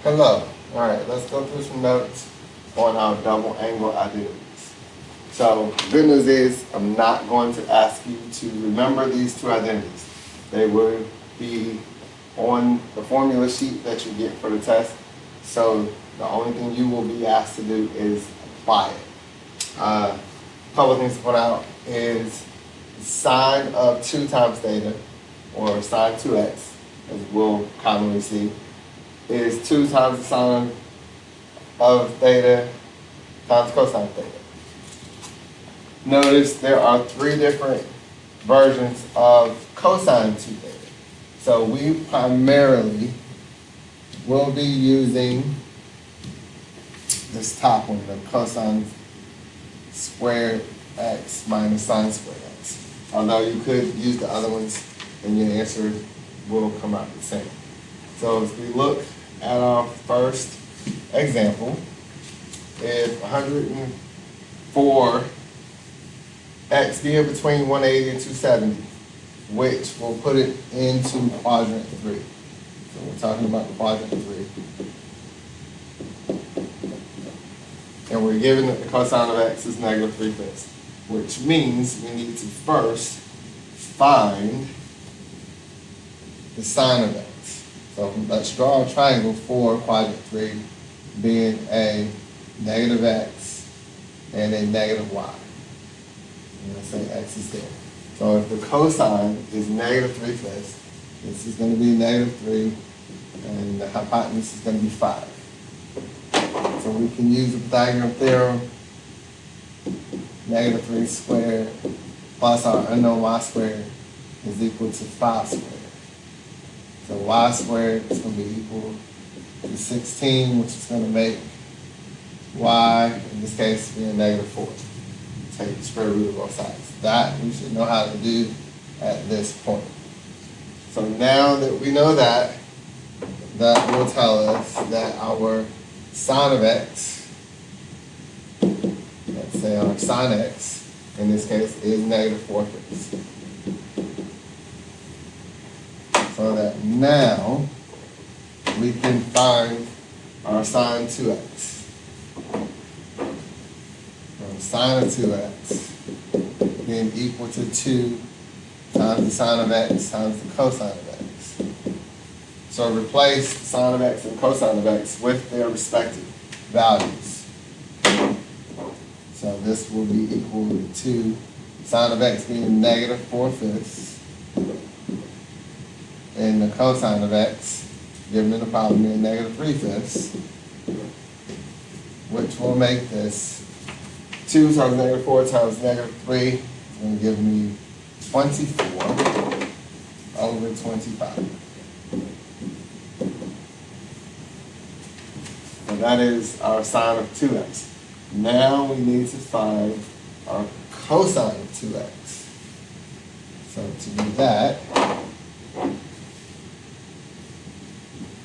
Hello. All right, let's go through some notes on our double angle identities. So, good news is I'm not going to ask you to remember these two identities. They will be on the formula sheet that you get for the test. So, the only thing you will be asked to do is apply it. A couple of things to point out is sine of 2 times theta, or sine 2x, as we'll commonly see, is 2 times the sine of theta times cosine theta. Notice there are 3 different versions of cosine 2 theta. So we primarily will be using this top one, the cosine squared x minus sine squared x. Although you could use the other ones and your answer will come out the same. So if we look at our first example, if 104 x given between 180 and 270, which will put it into quadrant 3. So we're talking about quadrant 3. And we're given that the cosine of x is negative 3/5, which means we need to first find the sine of x. So let's draw a triangle for quadrant 3, being a negative x and a negative y. And let's say x is there. So if the cosine is negative 3/5, this is going to be negative 3, and the hypotenuse is going to be 5. So we can use the Pythagorean theorem, negative 3 squared plus our unknown y squared is equal to 5 squared. So y squared is going to be equal to 16, which is going to make y, in this case, being negative 4. Take the square root of both sides. That we should know how to do at this point. So now that we know that, that will tell us that our sine of x, let's say our sine x, in this case, is negative 4/5. So that now we can find our sine 2x. Sine of 2x being equal to 2 times the sine of x times the cosine of x. So replace the sine of x and cosine of x with their respective values. So this will be equal to sine of x being negative 4/5, and the cosine of x, given in the problem, being negative 3/5, which will make this 2 times negative 4 times negative 3 is going to give me 24 over 25. And that is our sine of 2x. Now we need to find our cosine of 2x. So to do that,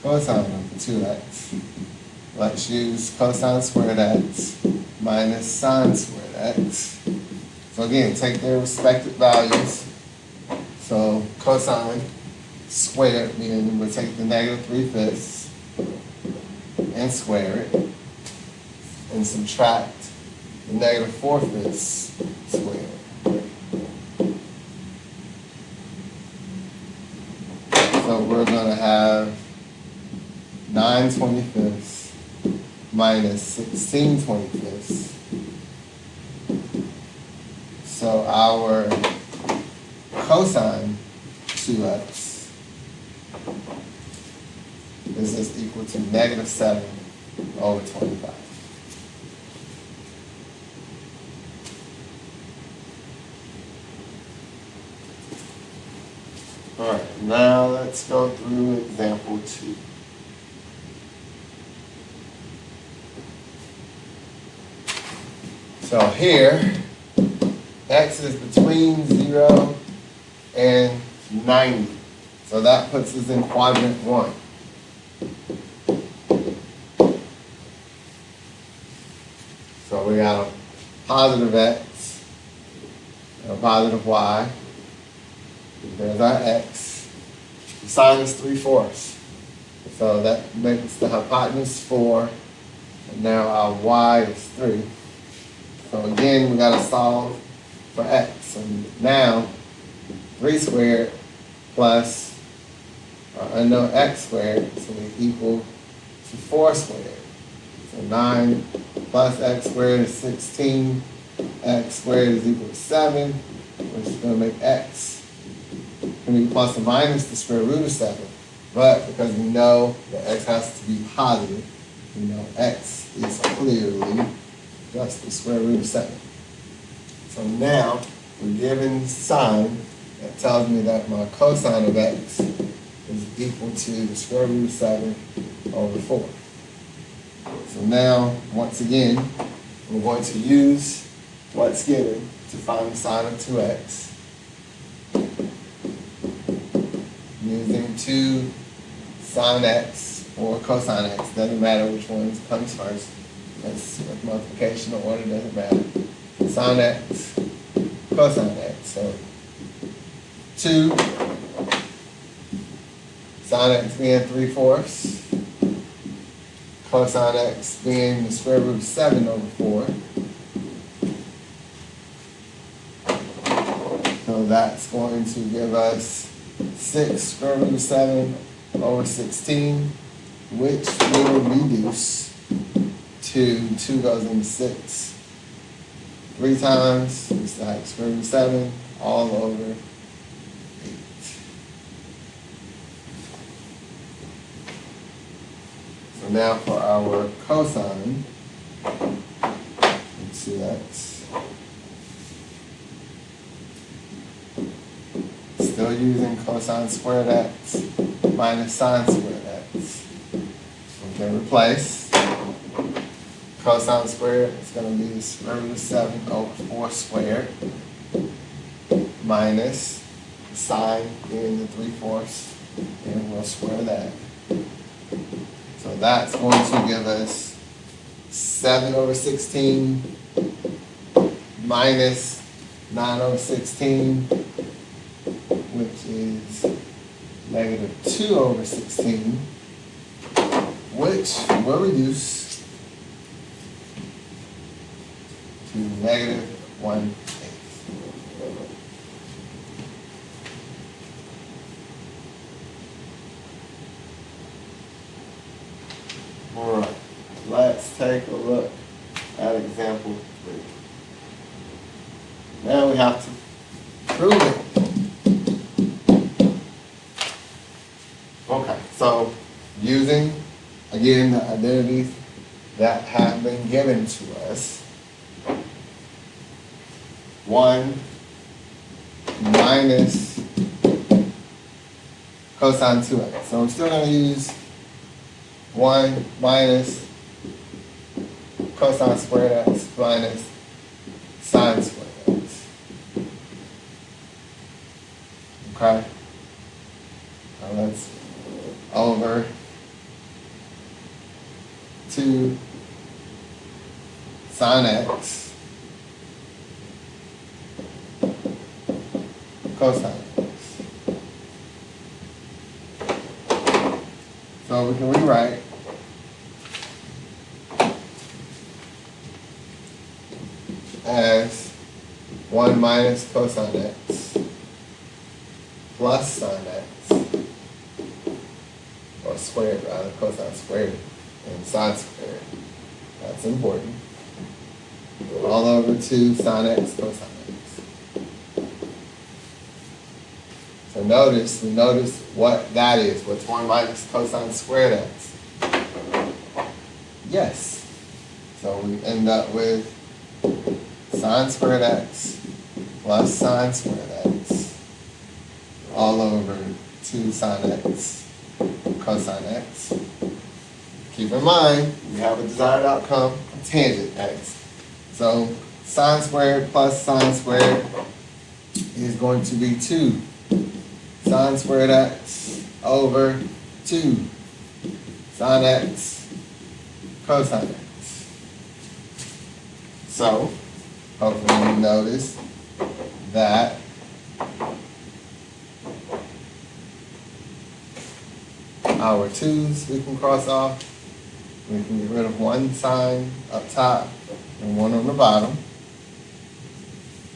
cosine of 2x, let's use cosine squared x minus sine squared x. So again, take their respective values. So cosine squared, meaning we'll take the negative 3/5 and square it, and subtract the negative 4/5 squared. So we're going to have 9/25 minus 16/25. So our cosine 2x is just equal to negative 7 over 25. All right, now let's go through example 2. So here, x is between 0 and 90. So that puts us in quadrant 1. So we got a positive x and a positive y. There's our x. The sine is 3/4. So that makes the hypotenuse 4. And now our y is 3. So again, we got to solve for x. So now 3 squared plus our unknown x squared is going to equal to 4 squared. So 9 plus x squared is 16. X squared is equal to 7, which is going to make x can be plus or minus the square root of 7. But because we know that x has to be positive, we know x is clearly just the square root of 7. So now we're given sign that tells me that my cosine of x is equal to the square root of 7 over 4. So now, once again, we're going to use what's given to find the sine of 2x. Using 2 sine x or cosine x, doesn't matter which one comes first. That's with multiplication or order, doesn't matter. Sine x, cosine x. So 2 sine x being 3/4, cosine x being the square root of 7 over 4. So that's going to give us 6 square root of 7 over 16, which will reduce to 2 goes into 6 3 times. We still have square root of 7 all over 8. So now for our cosine, let's see, that's still using cosine squared x minus sine squared x. We can replace cosine squared, it's going to be the square root of 7 over 4 squared minus the sine being the 3/4, and we'll square that. So that's going to give us 7 over 16 minus 9 over 16, which is negative 2 over 16, which will reduce to negative 1/8. All right, let's take a look at example 3. Now we have to prove it. Okay, so using, again, the identities that have been given to us, 1 minus cosine 2x. So I'm still going to use 1 minus cosine squared x minus sine squared x. Okay? Now let's over 2 sine x cosine x. So we can rewrite as 1 minus cosine x plus sine x, or squared rather, cosine squared and sine squared. That's important. All over 2 sine x cosine x. So we notice what that is. What's 1 minus cosine squared x? Yes. So we end up with sine squared x plus sine squared x all over 2 sine x cosine x. Keep in mind, we have a desired outcome of tangent x. So sine squared plus sine squared is going to be 2 sine squared x over 2 sine x cosine x. So hopefully you notice that our 2's we can cross off. We can get rid of one sign up top and one on the bottom,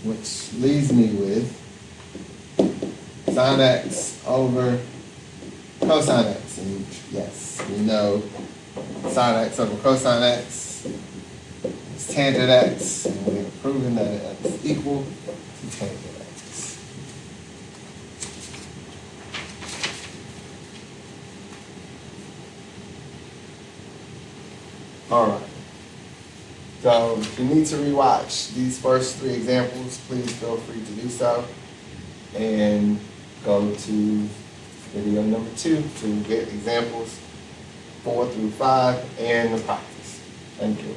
which leaves me with sine x over cosine x. And yes, we know sine x over cosine x is tangent x, and we have proven that it is equal to tangent x. All right. So if you need to rewatch these first 3 examples, please feel free to do so. And go to video number 2 to get examples 4 through 5 and the practice. Thank you.